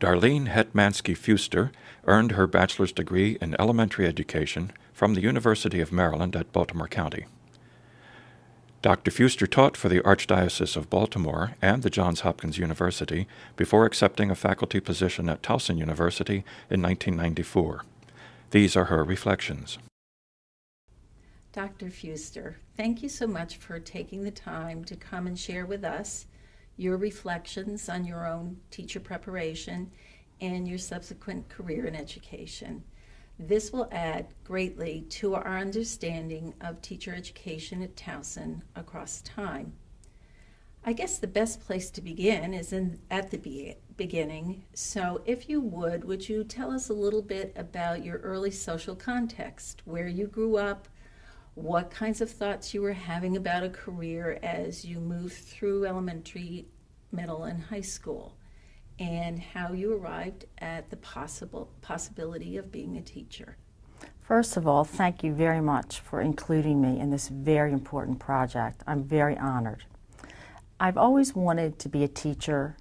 Darlene Hetmanski Fewster earned her bachelor's degree in elementary education from the University of Maryland at Baltimore County. Dr. Fewster taught for the Archdiocese of Baltimore and the Johns Hopkins University before accepting a faculty position at Towson University in 1994. These are her reflections. Dr. Fewster, thank you so much for taking the time to come and share with us your reflections on your own teacher preparation and your subsequent career in education. This will add greatly to our understanding of teacher education at Towson across time. I guess the best place to begin is at the beginning. So if you would you tell us a little bit about your early social context, where you grew up, what kinds of thoughts you were having about a career as you moved through elementary, middle, and high school, and how you arrived at the possibility of being a teacher. First of all, thank you very much for including me in this very important project. I'm very honored. I've always wanted to be a teacher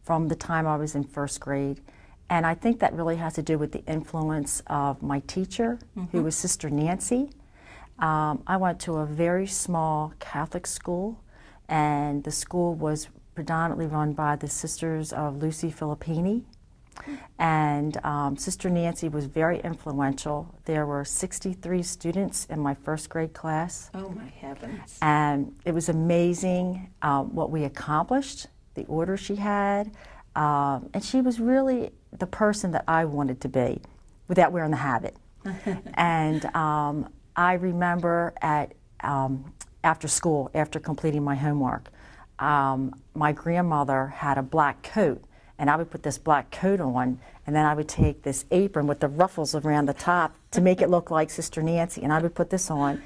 from the time I was in first grade, and I think that really has to do with the influence of my teacher, who was Sister Nancy. I went to a very small Catholic school, and the school was predominantly run by the Sisters of Lucy Filippini. And Sister Nancy was very influential. There were 63 students in my first grade class. Oh my heavens. And it was amazing what we accomplished, the order she had. And she was really the person that I wanted to be without wearing the habit. And I remember after school, after completing my homework, my grandmother had a black coat, and I would put this black coat on, and then I would take this apron with the ruffles around the top to make it look like Sister Nancy, and I would put this on.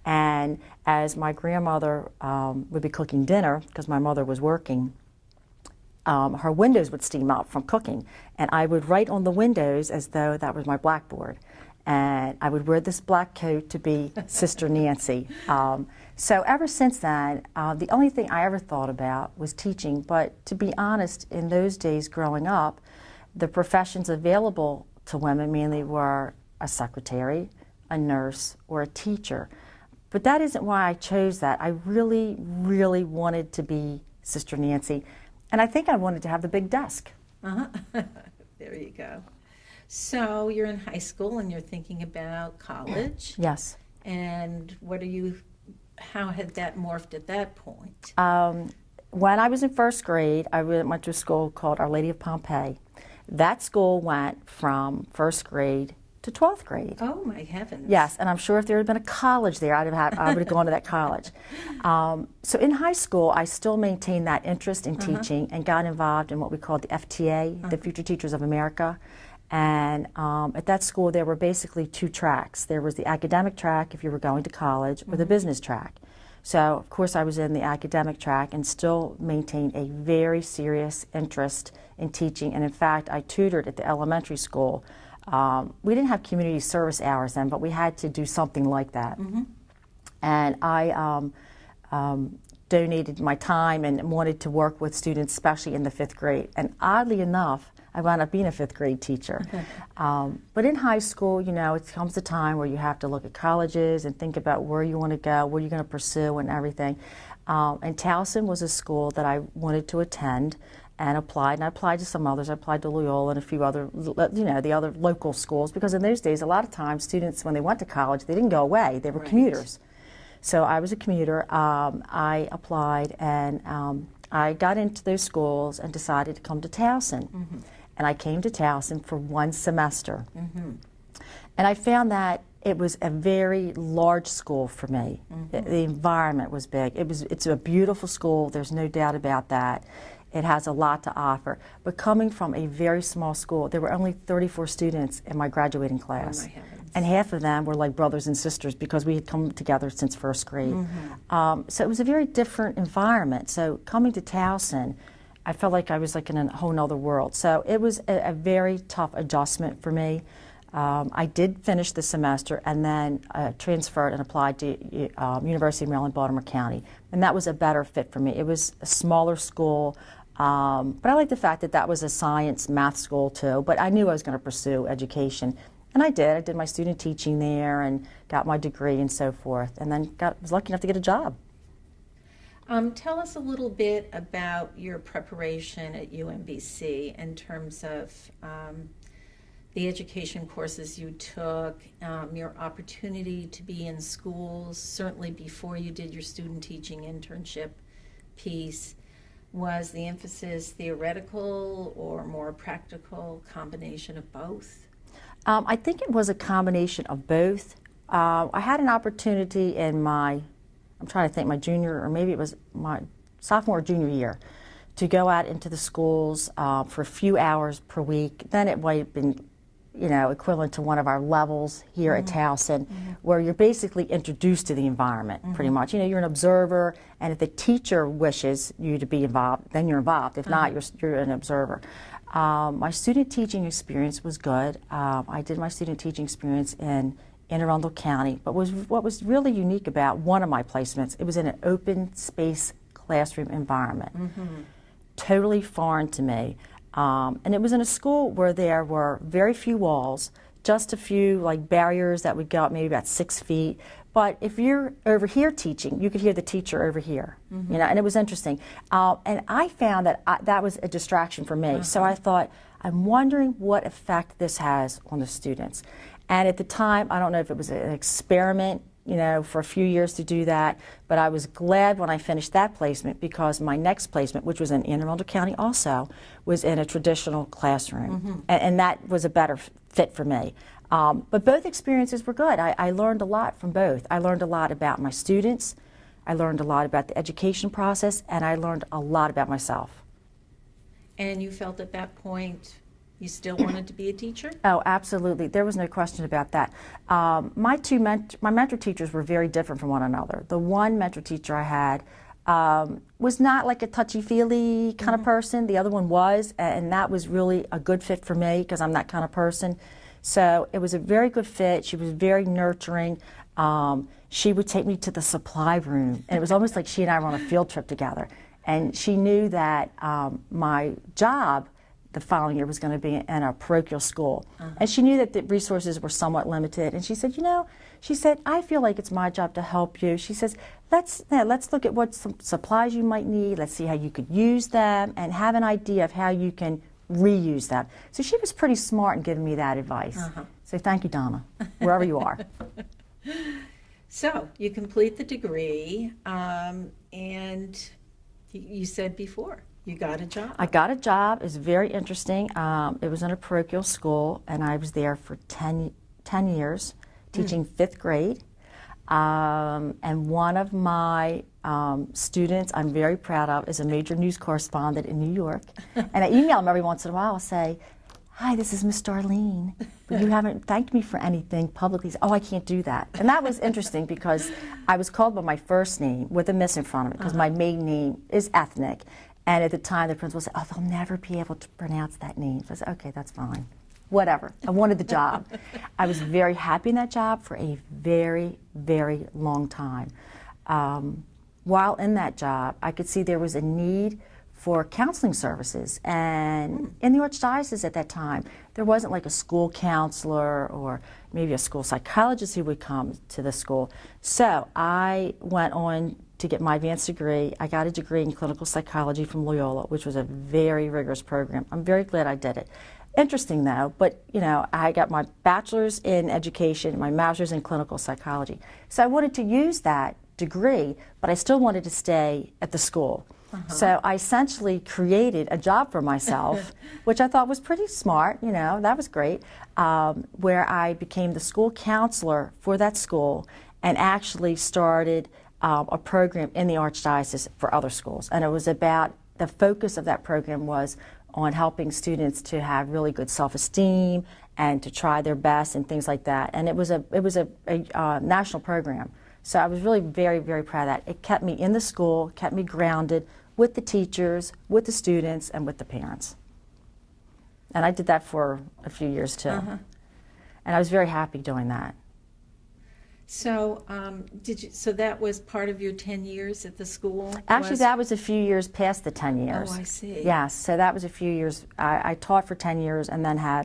And as my grandmother would be cooking dinner, because my mother was working, her windows would steam up from cooking, and I would write on the windows as though that was my blackboard. And I would wear this black coat to be Sister Nancy. So ever since then, the only thing I ever thought about was teaching. But to be honest, in those days growing up, the professions available to women mainly were a secretary, a nurse, or a teacher. But that isn't why I chose that. I really, really wanted to be Sister Nancy. And I think I wanted to have the big desk. There you go. So you're in high school and you're thinking about college. Yes. And how had that morphed at that point? When I was in first grade, I went to a school called Our Lady of Pompeii. That school went from first grade to 12th grade. Oh my heavens. Yes, and I'm sure if there had been a college there, I would have gone to that college. So in high school, I still maintained that interest in teaching and got involved in what we called the FTA, the Future Teachers of America. And at that school, there were basically two tracks. There was the academic track if you were going to college, or the business track. So, of course, I was in the academic track and still maintained a very serious interest in teaching. And in fact, I tutored at the elementary school. We didn't have community service hours then, but we had to do something like that. And I donated my time and wanted to work with students, especially in the 5th grade. And oddly enough, I wound up being a 5th grade teacher. But in high school, you know, it comes a time where you have to look at colleges and think about where you want to go, what you're going to pursue and everything. And Towson was a school that I wanted to attend and applied. And I applied to some others. I applied to Loyola and a few other, you know, the other local schools. Because in those days, a lot of times, students, when they went to college, they didn't go away. They were commuters. So I was a commuter. I applied and I got into those schools and decided to come to Towson. And I came to Towson for 1 semester. And I found that it was a very large school for me. The environment was big. It's a beautiful school, there's no doubt about that. It has a lot to offer. But coming from a very small school, there were only 34 students in my graduating class. Oh my heavens. And half of them were like brothers and sisters because we had come together since first grade. So it was a very different environment. So coming to Towson, I felt like I was like in a whole nother world. So it was a very tough adjustment for me. I did finish the semester and then transferred and applied to University of Maryland, Baltimore County. And that was a better fit for me. It was a smaller school, But I like the fact that that was a science math school too, but I knew I was going to pursue education. And I did. I did my student teaching there and got my degree and so forth, and then was lucky enough to get a job. Tell us a little bit about your preparation at UMBC in terms of the education courses you took, your opportunity to be in schools, certainly before you did your student teaching internship piece. Was the emphasis theoretical or more practical, combination of both? I think it was a combination of both. I had an opportunity in I'm trying to think, my junior, or maybe it was my sophomore or junior year, to go out into the schools for a few hours per week. Then it might have been, equivalent to one of our levels here at Towson, where you're basically introduced to the environment, pretty much. You're an observer, and if the teacher wishes you to be involved, then you're involved. If not, you're an observer. My student teaching experience was good. I did my student teaching experience in Anne Arundel County, but what was really unique about one of my placements, it was in an open space classroom environment. Totally foreign to me. And it was in a school where there were very few walls, just a few like barriers that would go up maybe about 6 feet. But if you're over here teaching, you could hear the teacher over here, and it was interesting. And I found that that was a distraction for me. So I thought, I'm wondering what effect this has on the students. And at the time, I don't know if it was an experiment, for a few years to do that, but I was glad when I finished that placement, because my next placement, which was in Anne Arundel County also, was in a traditional classroom. And that was a better fit for me. But both experiences were good. I learned a lot from both. I learned a lot about my students, I learned a lot about the education process, and I learned a lot about myself. And you felt at that point you still wanted to be a teacher? Oh, absolutely. There was no question about that. My mentor teachers were very different from one another. The one mentor teacher I had was not like a touchy-feely kind of person. The other one was, and that was really a good fit for me because I'm that kind of person. So it was a very good fit. She was very nurturing. She would take me to the supply room, and it was almost like she and I were on a field trip together. And she knew that my job the following year was going to be in a parochial school. And she knew that the resources were somewhat limited. And she said, I feel like it's my job to help you. She says, let's look at what some supplies you might need. Let's see how you could use them and have an idea of how you can reuse them. So she was pretty smart in giving me that advice. So thank you, Donna, wherever you are. So you complete the degree, and you said before, you got a job. I got a job. It was very interesting. It was in a parochial school, and I was there for 10 years, teaching 5th grade. And one of my students I'm very proud of is a major news correspondent in New York. And I email him every once in a while. I'll say, hi, this is Miss Darlene, but you haven't thanked me for anything publicly. He said, oh, I can't do that. And that was interesting because I was called by my first name with a miss in front of it because my maiden name is ethnic. And at the time, the principal said, oh, they'll never be able to pronounce that name. So I said, okay, that's fine. Whatever. I wanted the job. I was very happy in that job for a very, very long time. While in that job, I could see there was a need for counseling services. And in the Archdiocese at that time, there wasn't like a school counselor or maybe a school psychologist who would come to the school. So I went on to get my advanced degree. I got a degree in clinical psychology from Loyola, which was a very rigorous program. I'm very glad I did it. Interesting though, but I got my bachelor's in education, my master's in clinical psychology. So I wanted to use that degree, but I still wanted to stay at the school. So I essentially created a job for myself, which I thought was pretty smart, that was great, where I became the school counselor for that school and actually started a program in the Archdiocese for other schools. And it was about, the focus of that program was on helping students to have really good self-esteem and to try their best and things like that. And it was a national program. So I was really very, very proud of that. It kept me in the school, kept me grounded with the teachers, with the students, and with the parents. And I did that for a few years too. And I was very happy doing that. So, so that was part of your 10 years at the school? Actually, that was a few years past the 10 years. Oh, I see. Yes, so that was a few years. I taught for 10 years and then had,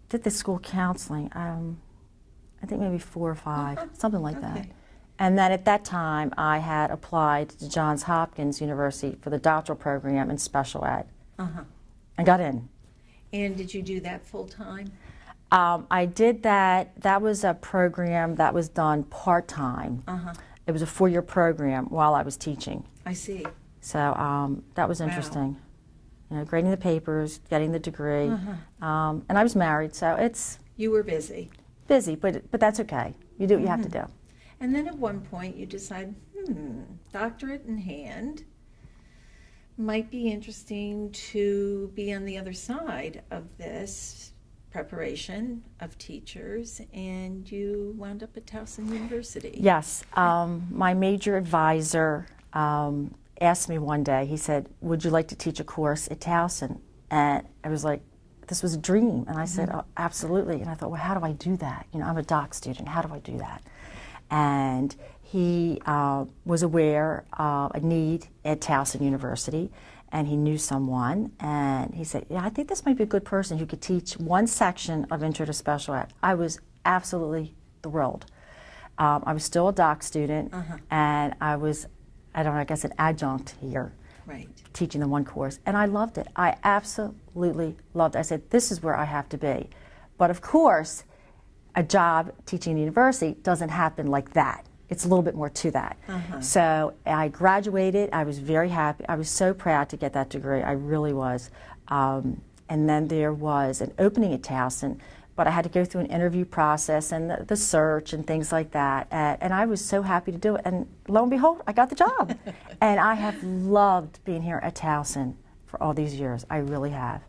did the school counseling, I think maybe 4 or 5, something like that. And then at that time, I had applied to Johns Hopkins University for the doctoral program in special ed and got in. And did you do that full time? I did that. That was a program that was done part-time. It was a 4-year program while I was teaching. I see. So that was interesting. You know, grading the papers, getting the degree. And I was married, so it's... You were busy. Busy, but that's okay. You do what you have to do. And then at one point you decide, doctorate in hand, might be interesting to be on the other side of this preparation of teachers, and you wound up at Towson University. Yes. My major advisor asked me one day, he said, would you like to teach a course at Towson? And I was like, this was a dream. And I said, oh, absolutely. And I thought, well, how do I do that? You know, I'm a doc student. How do I do that? And he was aware of a need at Towson University, and he knew someone, and he said, yeah, I think this might be a good person who could teach one section of Intro to Special Ed. I was absolutely thrilled. I was still a doc student, and I was, I don't know, I guess an adjunct here, teaching the one course, and I loved it. I absolutely loved it. I said, this is where I have to be. But of course, a job teaching at the university doesn't happen like that. It's a little bit more to that. So I graduated. I was very happy. I was so proud to get that degree. I really was. And then there was an opening at Towson, but I had to go through an interview process and the search and things like that. And I was so happy to do it. And lo and behold, I got the job. And I have loved being here at Towson for all these years. I really have.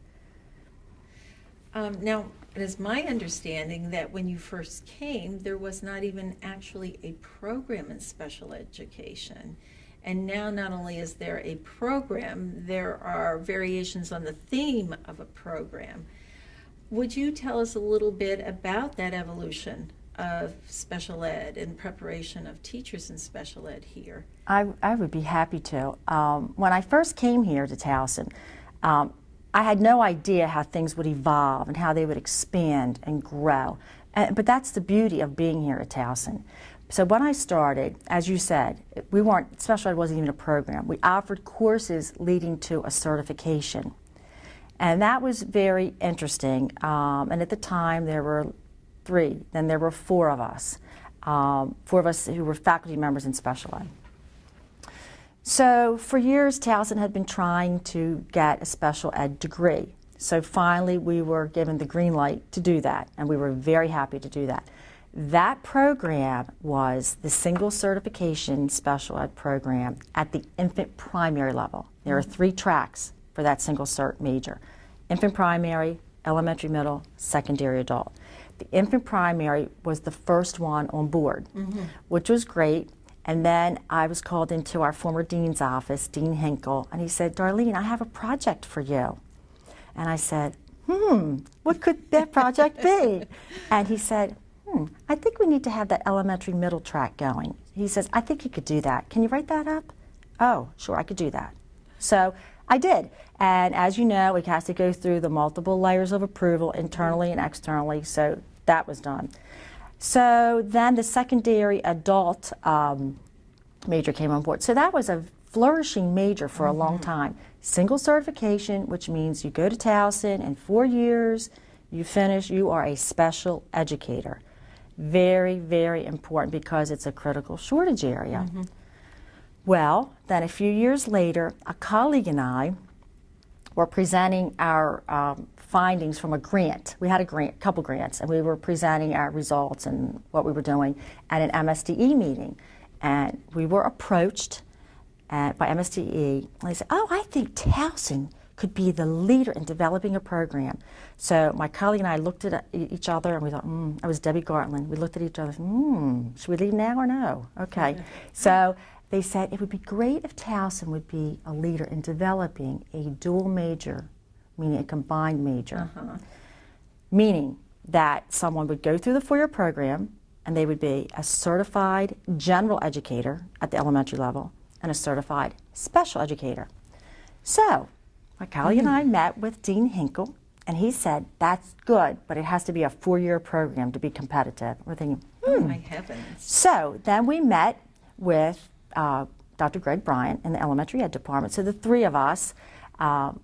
Now, it is my understanding that when you first came, there was not even actually a program in special education. And now not only is there a program, there are variations on the theme of a program. Would you tell us a little bit about that evolution of special ed and preparation of teachers in special ed here? I would be happy to. When I first came here to Towson, I had no idea how things would evolve and how they would expand and grow. But that's the beauty of being here at Towson. So when I started, as you said, special ed wasn't even a program. We offered courses leading to a certification. And that was very interesting. And at the time there were 3, then there were 4 of us. 4 of us who were faculty members in special ed. So for years, Towson had been trying to get a special ed degree. So finally, we were given the green light to do that, and we were very happy to do that. That program was the single certification special ed program at the infant primary level. There are 3 tracks for that single cert major: infant primary, elementary middle, secondary adult. The infant primary was the first one on board, which was great. And then I was called into our former dean's office, Dean Hinkle, and he said, Darlene, I have a project for you. And I said, what could that project be? And he said, I think we need to have that elementary middle track going. He says, I think you could do that. Can you write that up? Oh, sure, I could do that. So I did. And as you know, it has to go through the multiple layers of approval internally and externally, so that was done. So then the secondary adult major came on board. So that was a flourishing major for a long time. Single certification, which means you go to Towson, in 4 years, you finish, you are a special educator. Very, very important because it's a critical shortage area. Well, then a few years later, a colleague and I were presenting our findings from a grant. We had a couple grants, and we were presenting our results and what we were doing at an MSDE meeting. And we were approached by MSDE, and they said, oh, I think Towson could be the leader in developing a program. So my colleague and I looked at each other, and we thought, I was Debbie Gartland. We looked at each other, should we leave now or no? Okay. So they said it would be great if Towson would be a leader in developing a dual major, meaning a combined major, meaning that someone would go through the 4-year program, and they would be a certified general educator at the elementary level and a certified special educator. So my colleague and I met with Dean Hinkle, and he said, that's good, but it has to be a 4-year program to be competitive. We're thinking, Oh, my heavens. So then we met with Dr. Greg Bryant in the elementary ed department. So the three of us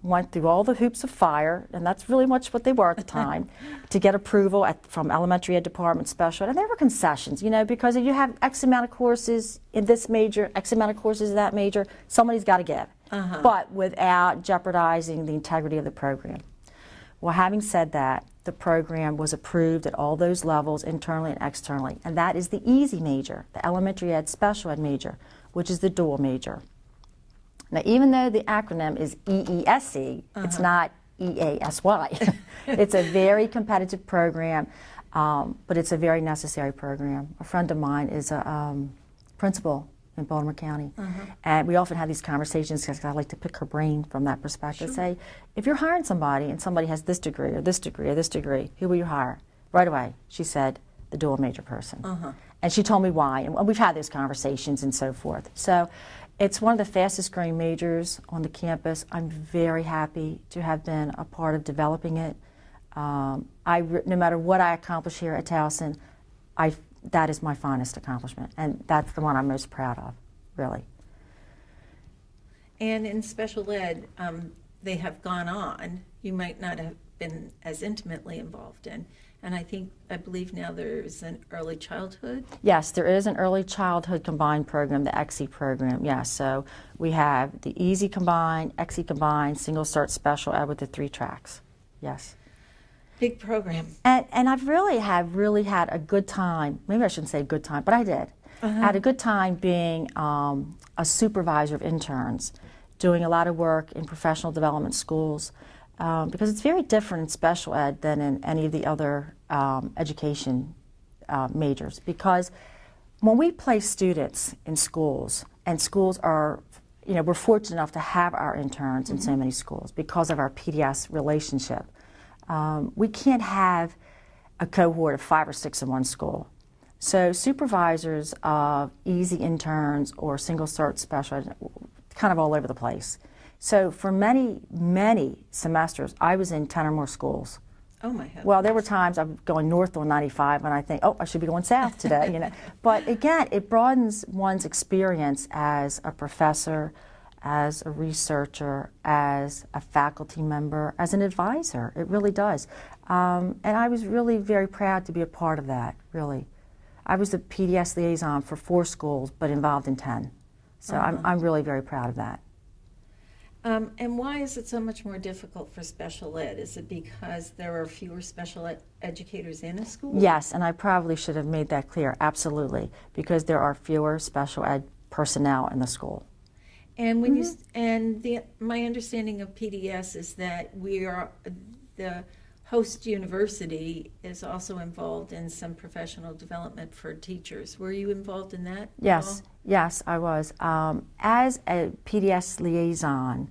went through all the hoops of fire, and that's really much what they were at the time, to get approval from elementary ed department, special ed. And there were concessions, you know, because if you have X amount of courses in this major, X amount of courses in that major, somebody's got to give, but without jeopardizing the integrity of the program. Well, having said that, the program was approved at all those levels, internally and externally, and that is the easy major, the elementary ed special ed major, which is the dual major. Now, even though the acronym is EESC, it's not EASY. It's a very competitive program, but it's a very necessary program. A friend of mine is a principal in Baltimore County, and we often have these conversations because I like to pick her brain from that perspective. Say, if you're hiring somebody and somebody has this degree or this degree or this degree, who will you hire? Right away, she said, the dual major person. And she told me why, and we've had those conversations and so forth. So it's one of the fastest growing majors on the campus. I'm very happy to have been a part of developing it. No matter what I accomplish here at Towson, that is my finest accomplishment, and that's the one I'm most proud of, really. And in special ed, they have gone on. You might not have been as intimately involved in. And I believe now there's an early childhood. Yes, there is an early childhood combined program, the EXE program, yes. So we have the EASY combined, EXE combined, single cert special ed with the 3 tracks, yes. Big program. And I've really had a good time, maybe I shouldn't say good time, but I did. I had a good time being a supervisor of interns, doing a lot of work in professional development schools, because it's very different in special ed than in any of the other education majors. Because when we place students in schools, and schools are, you know, we're fortunate enough to have our interns in so many schools because of our PDS relationship. We can't have a cohort of 5 or 6 in one school. So supervisors of easy interns or single cert special, kind of all over the place. So for many, many semesters, I was in 10 or more schools. Oh my heavens. Well, there were times I'm going north on 95 and I think, oh, I should be going south today, you know. But again, it broadens one's experience as a professor, as a researcher, as a faculty member, as an advisor. It really does. And I was really very proud to be a part of that, really. I was the PDS liaison for 4 schools, but involved in 10. So I'm really very proud of that. And why is it so much more difficult for special ed? Is it because there are fewer special educators in a school? Yes, and I probably should have made that clear, absolutely, because there are fewer special ed personnel in the school. And when my understanding of PDS is that the host university is also involved in some professional development for teachers. Were you involved in that? Yes, yes, I was. As a PDS liaison,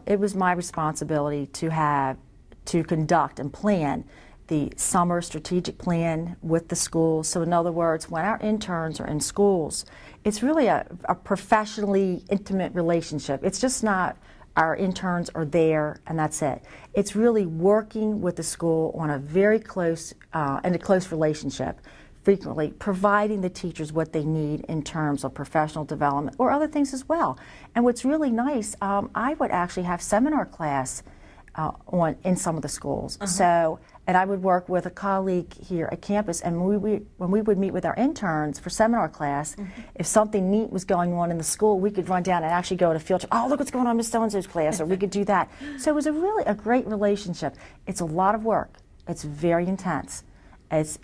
it was my responsibility to conduct and plan the summer strategic plan with the schools. So in other words, when our interns are in schools, it's really a professionally intimate relationship. It's just not our interns are there and that's it. It's really working with the school on a very close relationship, frequently providing the teachers what they need in terms of professional development or other things as well. And what's really nice, I would actually have seminar class in some of the schools. So, and I would work with a colleague here at campus, and when we would meet with our interns for seminar class, if something neat was going on in the school, we could run down and actually go to field trip. Oh, look what's going on in Miss So-and-so's class, or we could do that. So it was really a great relationship. It's a lot of work. It's very intense. It's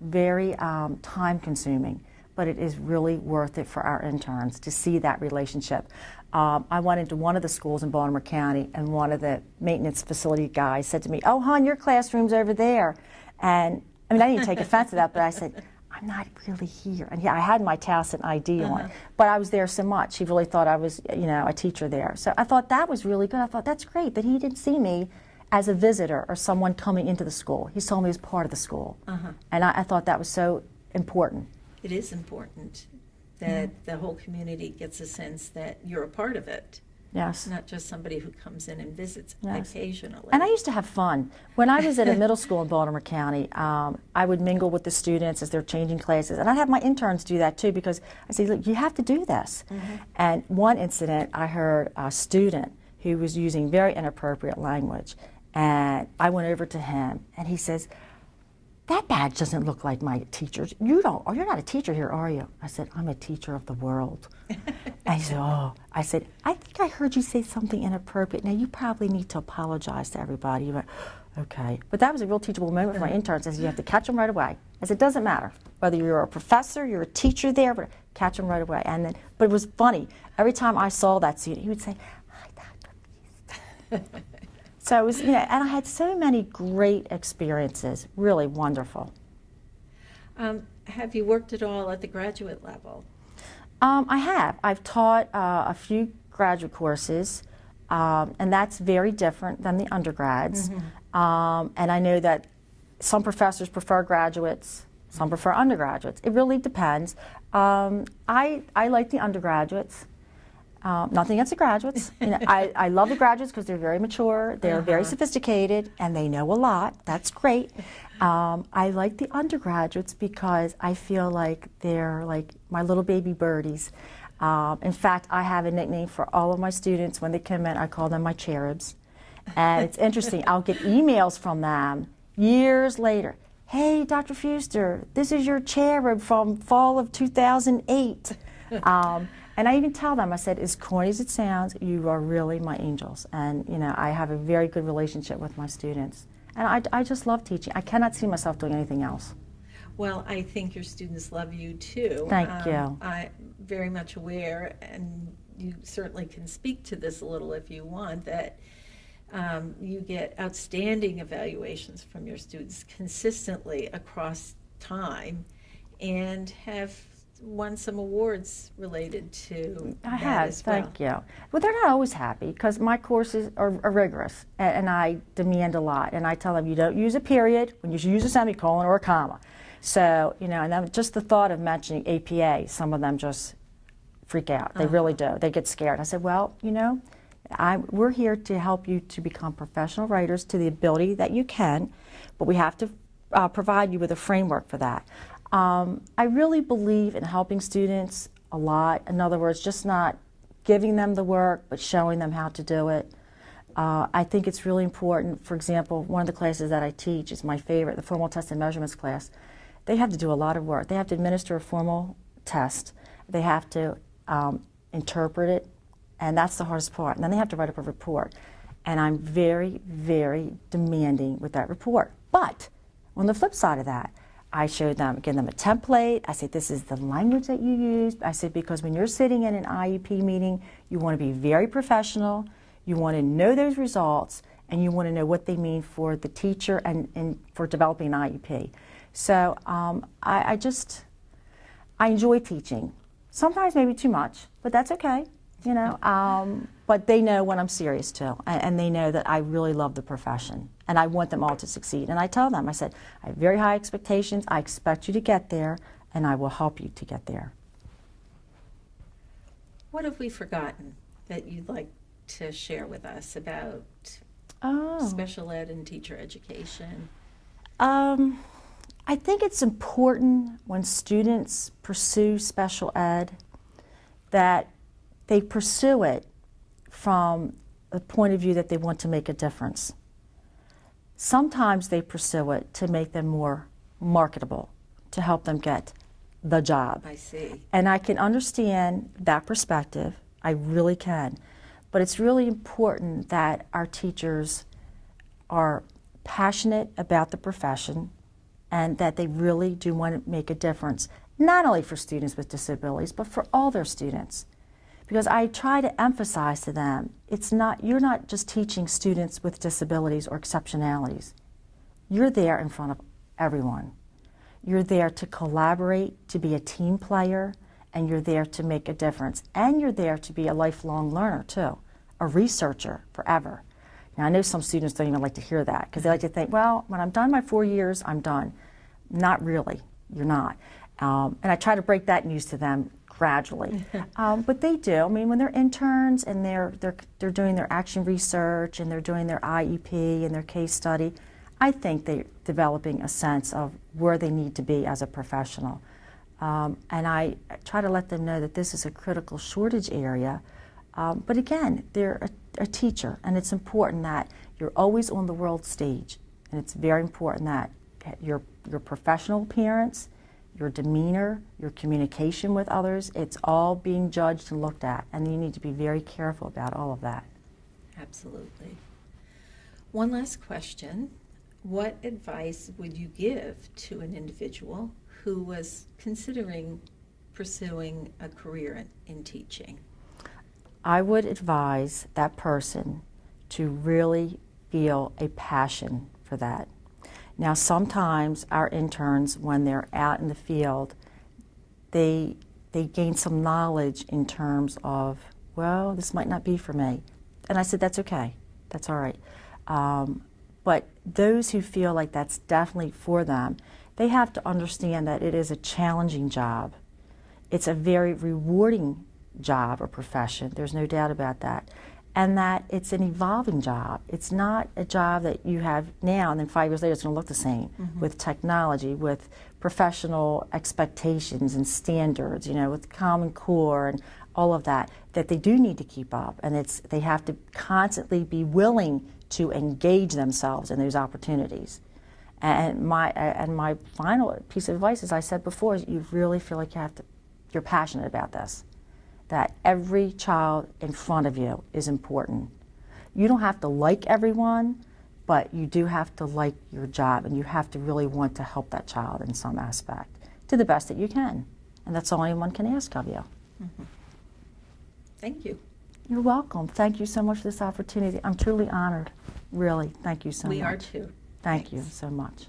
very time-consuming, but it is really worth it for our interns to see that relationship. I went into one of the schools in Baltimore County, and one of the maintenance facility guys said to me, "Oh, hon, your classroom's over there." And I mean, I didn't take offense to that, but I said, "I'm not really here." And yeah, I had my Towson ID on, but I was there so much. He really thought I was, you know, a teacher there. So I thought that was really good. I thought that's great that he didn't see me as a visitor or someone coming into the school. He saw me as part of the school. And I thought that was so important. It is important that the whole community gets a sense that you're a part of it, Yes. not just somebody who comes in and visits Yes. occasionally. And I used to have fun. When I was at a middle school in Baltimore County, I would mingle with the students as they're changing classes. And I'd have my interns do that too, because I said, look, you have to do this. And one incident, I heard a student who was using very inappropriate language. And I went over to him and he says, that badge doesn't look like my teacher's. You're not a teacher here, are you? I said, I'm a teacher of the world. And he said, oh. I said, I think I heard you say something inappropriate. Now, you probably need to apologize to everybody. He went, okay. But that was a real teachable moment for my interns. I said, you have to catch them right away. I said, it doesn't matter whether you're a professor, you're a teacher there, but catch them right away. And then, but it was funny. Every time I saw that student, he would say, hi, Dr. Fewster. So it was, and I had so many great experiences, really wonderful. Have you worked at all at the graduate level? I have. I've taught a few graduate courses, and that's very different than the undergrads. And I know that some professors prefer graduates, some prefer undergraduates. It really depends. I like the undergraduates. Nothing against the graduates. I love the graduates because they're very mature, they're very sophisticated, and they know a lot. That's great. I like the undergraduates because I feel like they're like my little baby birdies. In fact, I have a nickname for all of my students. When they come in, I call them my cherubs. And it's interesting, I'll get emails from them years later. Hey, Dr. Fewster, this is your cherub from fall of 2008. And I even tell them, I said, as corny as it sounds, you are really my angels. And, I have a very good relationship with my students. And I just love teaching. I cannot see myself doing anything else. Well, I think your students love you too. Thank you. I'm very much aware, and you certainly can speak to this a little if you want, that you get outstanding evaluations from your students consistently across time and have won some awards related to I that have, as well. thank you. Well, they're not always happy because my courses are rigorous and I demand a lot. And I tell them you don't use a period when you should use a semicolon or a comma. So, and then just the thought of mentioning APA, some of them just freak out. They really do. They get scared. I said, well, we're here to help you to become professional writers to the ability that you can, but we have to provide you with a framework for that. I really believe in helping students a lot. In other words, just not giving them the work, but showing them how to do it. I think it's really important. For example, one of the classes that I teach is my favorite, the formal test and measurements class. They have to do a lot of work. They have to administer a formal test. They have to interpret it, and that's the hardest part. And then they have to write up a report. And I'm very, very demanding with that report. But on the flip side of that, I showed them, give them a template. I said, this is the language that you use. I said, because when you're sitting in an IEP meeting, you want to be very professional. You want to know those results, and you want to know what they mean for the teacher and for developing an IEP. So I enjoy teaching. Sometimes maybe too much, but that's okay, But they know when I'm serious too, and they know that I really love the profession, and I want them all to succeed. And I tell them, I said, I have very high expectations. I expect you to get there, and I will help you to get there. What have we forgotten that you'd like to share with us about special ed and teacher education? I think it's important when students pursue special ed that they pursue it from the point of view that they want to make a difference. Sometimes they pursue it to make them more marketable, to help them get the job. I see. And I can understand that perspective. I really can. But it's really important that our teachers are passionate about the profession and that they really do want to make a difference, not only for students with disabilities, but for all their students. Because I try to emphasize to them, you're not just teaching students with disabilities or exceptionalities. You're there in front of everyone. You're there to collaborate, to be a team player, and you're there to make a difference. And you're there to be a lifelong learner too, a researcher forever. Now I know some students don't even like to hear that because they like to think, well, when I'm done my 4 years, I'm done. Not really. you're not. And I try to break that news to them gradually. But they do. I mean, when they're interns and they're doing their action research and they're doing their IEP and their case study, I think they're developing a sense of where they need to be as a professional. And I try to let them know that this is a critical shortage area. But again, they're a teacher, and it's important that you're always on the world stage. And it's very important that your professional appearance, your demeanor, your communication with others, it's all being judged and looked at. And you need to be very careful about all of that. Absolutely. One last question. What advice would you give to an individual who was considering pursuing a career in teaching? I would advise that person to really feel a passion for that. Now, sometimes our interns, when they're out in the field, they gain some knowledge in terms of, well, this might not be for me. And I said, that's okay. That's all right. But those who feel like that's definitely for them, they have to understand that it is a challenging job. It's a very rewarding job or profession. There's no doubt about that. And that it's an evolving job. It's not a job that you have now and then 5 years later it's going to look the same with technology, with professional expectations and standards, with Common Core and all of that they do need to keep up. And they have to constantly be willing to engage themselves in those opportunities. And my final piece of advice, as I said before, is you really feel like you're passionate about this. That every child in front of you is important. You don't have to like everyone, but you do have to like your job, and you have to really want to help that child in some aspect to the best that you can. And that's all anyone can ask of you. Mm-hmm. Thank you. You're welcome. Thank you so much for this opportunity. I'm truly honored. Really, thank you so much. We are too. Thank Thanks. you so much.